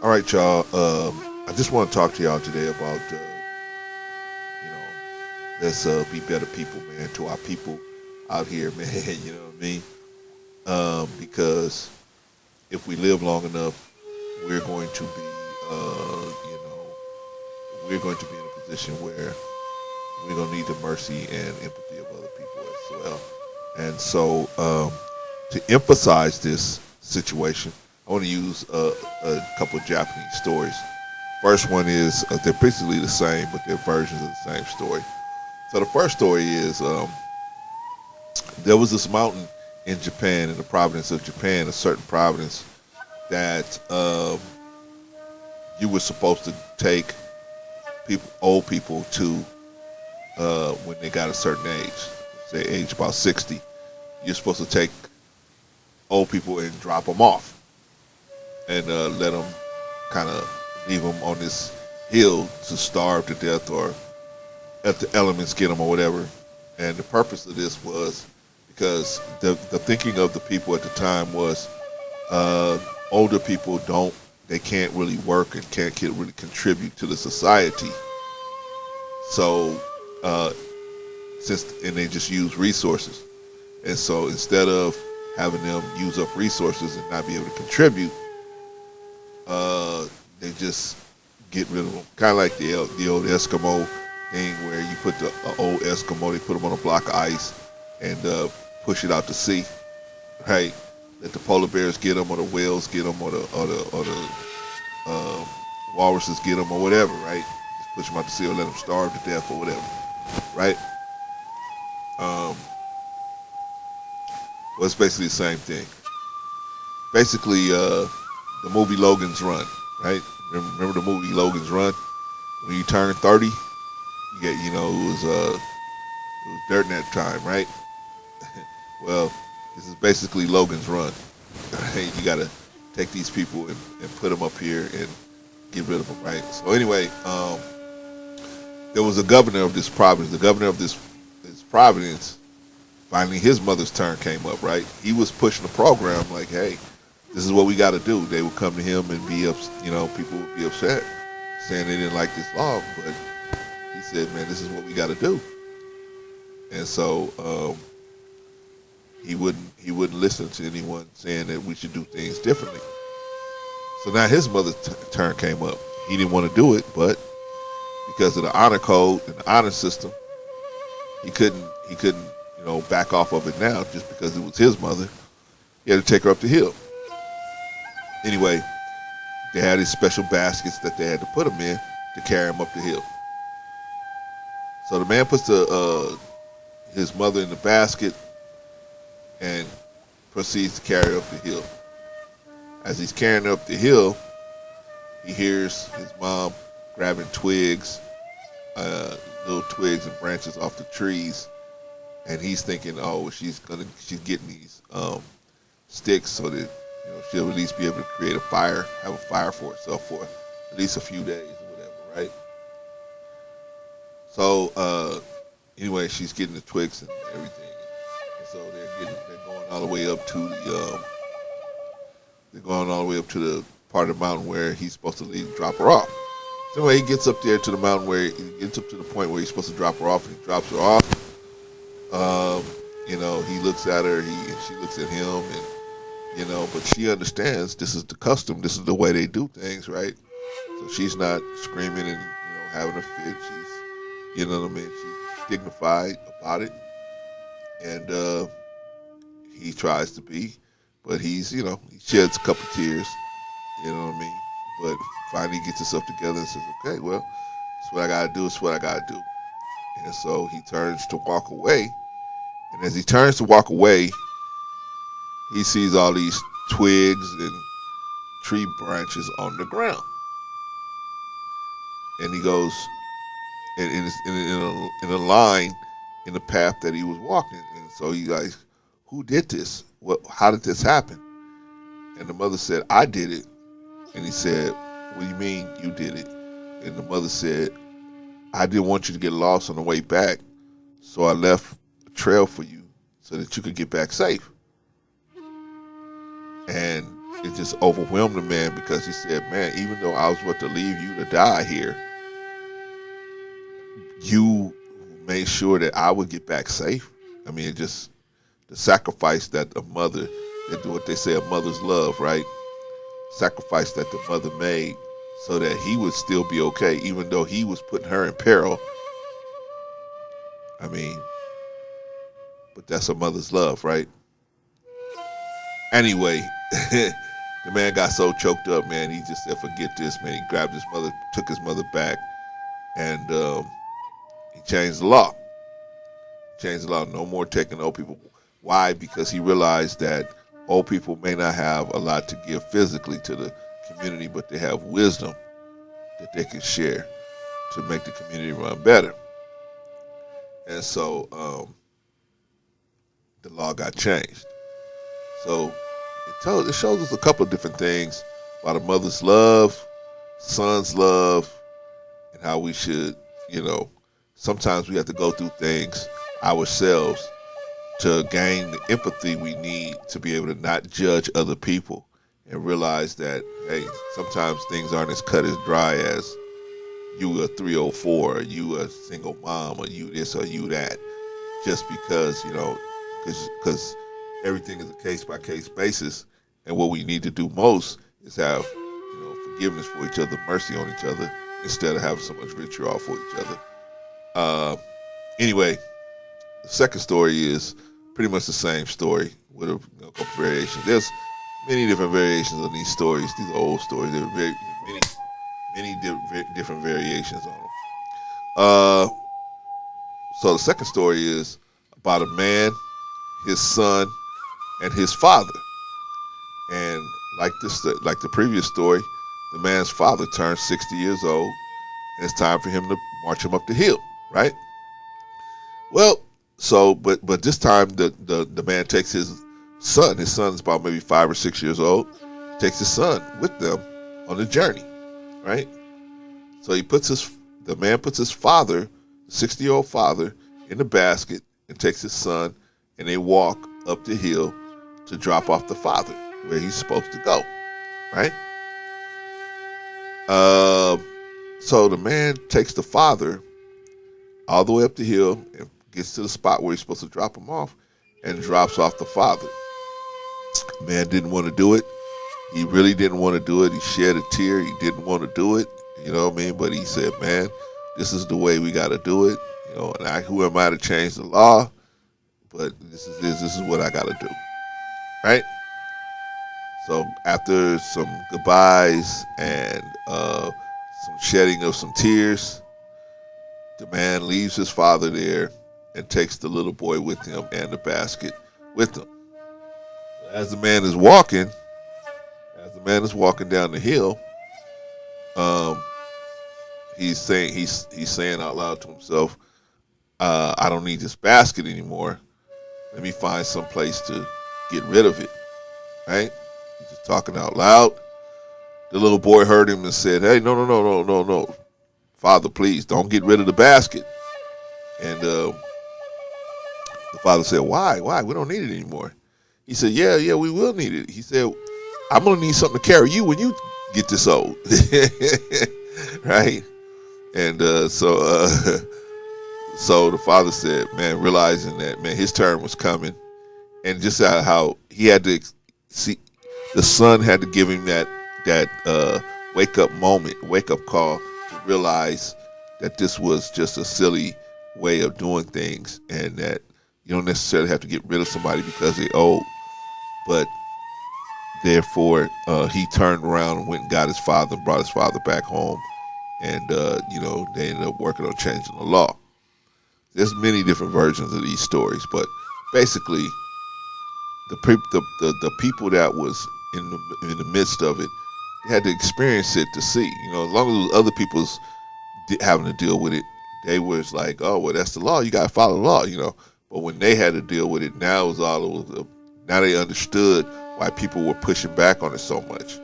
All right, y'all. I just want to talk to y'all today about, let's be better people, man, to our people out here, man. You know what I mean? Because if we live long enough, we're going to be, we're going to be in a position where we're going to need the mercy and empathy of other people as well. And so, to emphasize this situation, I want to use a couple of Japanese stories. First one is they're basically the same, but they're versions of the same story. So the first story is there was this mountain in Japan, in the province of Japan, a certain province that you were supposed to take old people to when they got a certain age, say age about 60. You're supposed to take old people and drop them off and let them kind of leave them on this hill to starve to death or let the elements get them or whatever. And the purpose of this was because the thinking of the people at the time was older people they can't really work and can't really contribute to the society. So and they just use resources. And so instead of having them use up resources and not be able to contribute, they just get rid of them. Kind of like the old Eskimo thing where you put the old Eskimo, they put them on a block of ice and push it out to sea, right? Let the polar bears get them, or the whales get them, or the walruses get them, or whatever, right? Just push them out to sea or let them starve to death or whatever, right? Well, it's basically the same thing. Basically, the movie Logan's Run, right? Remember the movie Logan's Run? When you turn 30, you get, it was dirt in that time, right? Well, this is basically Logan's Run. Right? You got to take these people and put them up here and get rid of them, right? So anyway, there was a governor of this province. The governor of this province, finally his mother's turn came up, right? He was pushing the program like, hey, this is what we got to do. They would come to him and people would be upset, saying they didn't like this law, but he said, man, this is what we got to do. And so he wouldn't listen to anyone saying that we should do things differently. So now his mother's turn came up. He didn't want to do it, but because of the honor code and the honor system, he couldn't back off of it now just because it was his mother. He had to take her up the hill. Anyway, they had these special baskets that they had to put him in to carry him up the hill. So the man puts his mother in the basket and proceeds to carry her up the hill. As he's carrying her up the hill, he hears his mom grabbing twigs, little twigs and branches off the trees, and he's thinking, oh, she's getting these sticks so that she'll at least be able to create have a fire for herself for at least a few days or whatever, right? So anyway, she's getting the twigs and everything, and so they're going all the way up to the part of the mountain where he's supposed to drop her off. So anyway, he gets up there to the mountain where he gets up to the point where he's supposed to drop her off, and he drops her off. He looks at her, and she looks at him, and but she understands this is the custom, this is the way they do things, right? So she's not screaming and having a fit. She's, she's dignified about it, and he tries to be, but he sheds a couple tears, you know what I mean? But finally gets himself together and says, okay, well, it's what I gotta do, it's what I gotta do. And so he turns to walk away, and as he turns to walk away, he sees all these twigs and tree branches on the ground. And he goes, and it's in a line in the path that he was walking. And so he's like, who did this? How did this happen? And the mother said, I did it. And he said, what do you mean you did it? And the mother said, I didn't want you to get lost on the way back, so I left a trail for you so that you could get back safe. And it just overwhelmed the man because he said, man, even though I was about to leave you to die here, you made sure that I would get back safe. I mean, it just the sacrifice that a mother, they do what they say, a mother's love, right? Sacrifice that the mother made so that he would still be okay, even though he was putting her in peril. I mean, but that's a mother's love, right? Anyway, the man got so choked up, man, he just said, forget this, man. He grabbed his mother, took his mother back, and he changed the law. Changed the law. No more taking old people. Why? Because he realized that old people may not have a lot to give physically to the community, but they have wisdom that they can share to make the community run better. And so the law got changed. So it shows us a couple of different things about a mother's love, son's love, and how we should, sometimes we have to go through things ourselves to gain the empathy we need to be able to not judge other people and realize that, hey, sometimes things aren't as cut as dry as you a 304, or you a single mom, or you this or you that, just because, because everything is a case-by-case basis, and what we need to do most is have, forgiveness for each other, mercy on each other, instead of having so much vitriol for each other. Anyway, the second story is pretty much the same story with a couple variations. There's many different variations on these stories. These are old stories. There are many different variations on them. So the second story is about a man, his son, and his father. And like the previous story, the man's father turned 60 years old, and it's time for him to march him up the hill, right? Well, so but this time the man takes his son. His son's about maybe 5 or 6 years old. Takes his son with them on the journey, right? So the man puts his father, 60-year-old father, in the basket and takes his son, and they walk up the hill to drop off the father where he's supposed to go, right? So the man takes the father all the way up the hill and gets to the spot where he's supposed to drop him off and drops off the father. Man didn't want to do it. He really didn't want to do it. He shed a tear. He didn't want to do it. You know what I mean? But he said, man, this is the way we got to do it. And who am I to change the law? But this is what I got to do. Right? So after some goodbyes and some shedding of some tears, the man leaves his father there and takes the little boy with him and the basket with him. As the man is walking down the hill, he's saying out loud to himself, I don't need this basket anymore. Let me find some place to get rid of it. Right? He's just talking out loud. The little boy heard him and said, hey, no. Father, please, don't get rid of the basket. And the father said, why? We don't need it anymore. He said, yeah, we will need it. He said, I'm going to need something to carry you when you get this old. Right? And so the father said, man, realizing that, man, his turn was coming. And just how he had to see, the son had to give him that wake up call to realize that this was just a silly way of doing things, and that you don't necessarily have to get rid of somebody because they're old. But therefore, he turned around and went and got his father and brought his father back home, and they ended up working on changing the law. There's many different versions of these stories, but basically, the people that was in the midst of it had to experience it to see. As long as it was other people's having to deal with it, they was like, oh, well, that's the law. You got to follow the law, But when they had to deal with it, now they understood why people were pushing back on it so much.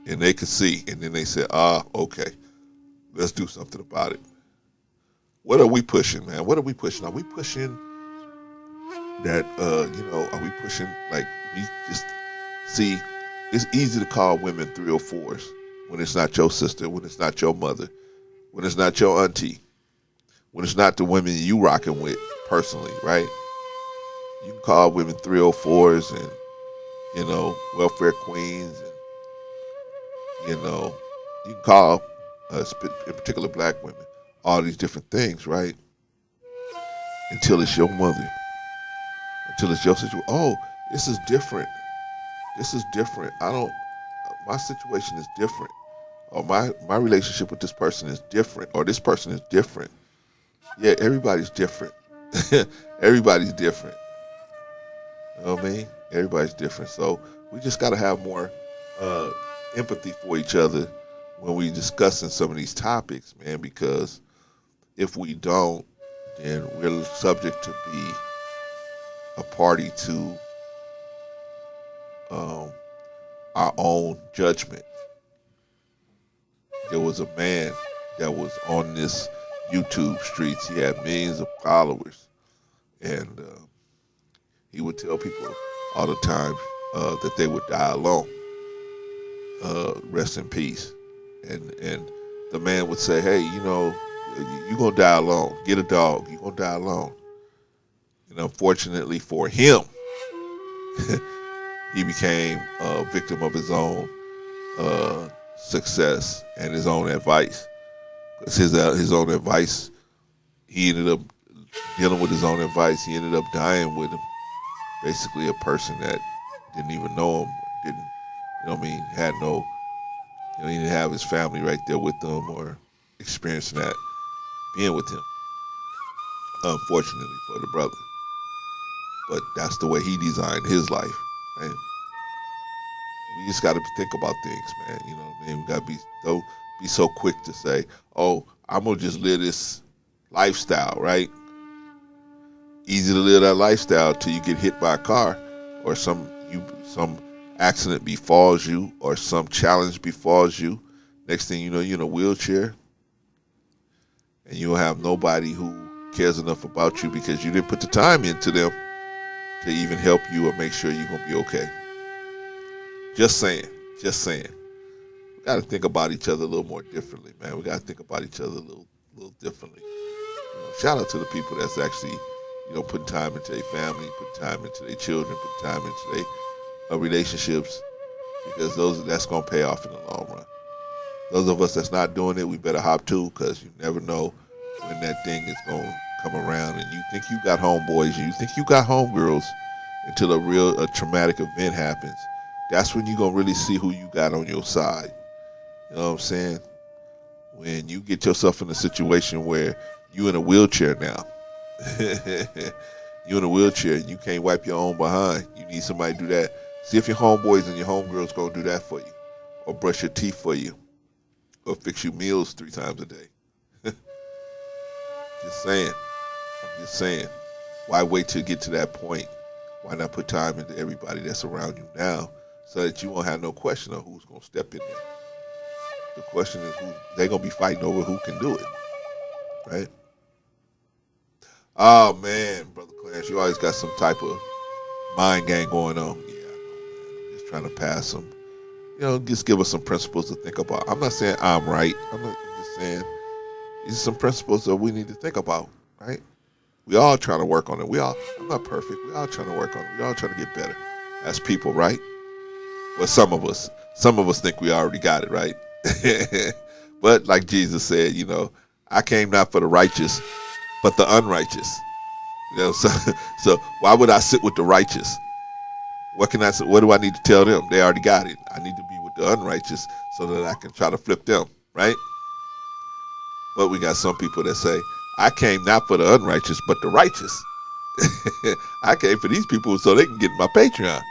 And they could see, and then they said, okay, let's do something about it. What are we pushing, man? What are we pushing? Are we pushing that, are we pushing, like, we just See, it's easy to call women 304s when it's not your sister, when it's not your mother, when it's not your auntie, when it's not the women you rocking with personally, right? You can call women 304s and, welfare queens, and, you can call, in particular, black women, all these different things, right? Until it's your mother, until it's your situation. Oh, this is different. This is different. My situation is different. Or my relationship with this person is different. Or this person is different. Yeah, everybody's different. Everybody's different. You know what I mean? Everybody's different. So we just got to have more uh, empathy for each other when we discussing some of these topics, man, because if we don't, then we're subject to be a party to um, our own judgment. There was a man that was on this YouTube streets. He had millions of followers, and he would tell people all the time that they would die alone. Rest in peace. And the man would say, "Hey, you're gonna die alone. Get a dog. You're gonna die alone." And unfortunately for him, he became a victim of his own success and his own advice. Because his own advice, he ended up dealing with his own advice. He ended up dying with him. Basically, a person that didn't even know him, had no, he didn't have his family right there with him or experiencing that being with him. Unfortunately for the brother, but that's the way he designed his life. And we just got to think about things, man. You know what I mean? We got to don't be so quick to say, "Oh, I'm gonna just live this lifestyle," right? Easy to live that lifestyle till you get hit by a car, or some accident befalls you, or some challenge befalls you. Next thing you know, you're in a wheelchair, and you don't have nobody who cares enough about you because you didn't put the time into them to even help you or make sure you're gonna be okay. Just saying. Just saying. We got to think about each other a little more differently, man. We got to think about each other a little differently. Shout out to the people that's actually, putting time into their family, putting time into their children, putting time into their relationships, because that's gonna pay off in the long run. Those of us that's not doing it, we better hop to, because you never know when that thing is gonna come around, and you think you got homeboys, and you think you got homegirls, until a traumatic event happens. That's when you're gonna really see who you got on your side. You know what I'm saying? When you get yourself in a situation where you in a wheelchair now, you in a wheelchair and you can't wipe your own behind. You need somebody to do that. See if your homeboys and your homegirls gonna do that for you, or brush your teeth for you, or fix you meals 3 times a day. Just saying. I'm just saying. Why wait till you get to that point? Why not put time into everybody that's around you now, so that you won't have no question of who's gonna step in there? The question is who they're gonna be fighting over, who can do it, right? Oh man, Brother Clarence, you always got some type of mind game going on. Yeah, I know, man. I'm just trying to pass some, just give us some principles to think about. I'm not saying I'm right. I'm just saying these are some principles that we need to think about, right? We all trying to work on it. I'm not perfect. We all trying to work on it. We all trying to get better as people, right? Well, some of us think we already got it, right? But like Jesus said, I came not for the righteous, but the unrighteous. So why would I sit with the righteous? What can I say? What do I need to tell them? They already got it. I need to be with the unrighteous so that I can try to flip them, right? But we got some people that say, I came not for the unrighteous, but the righteous. I came for these people so they can get my Patreon.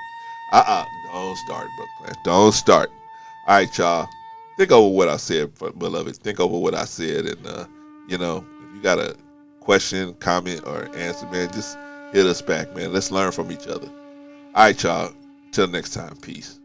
Don't start, Brooklyn. Don't start. All right, y'all. Think over what I said, beloveds. Think over what I said, and if you got a question, comment, or answer, man, just hit us back, man. Let's learn from each other. All right, y'all. Till next time. Peace.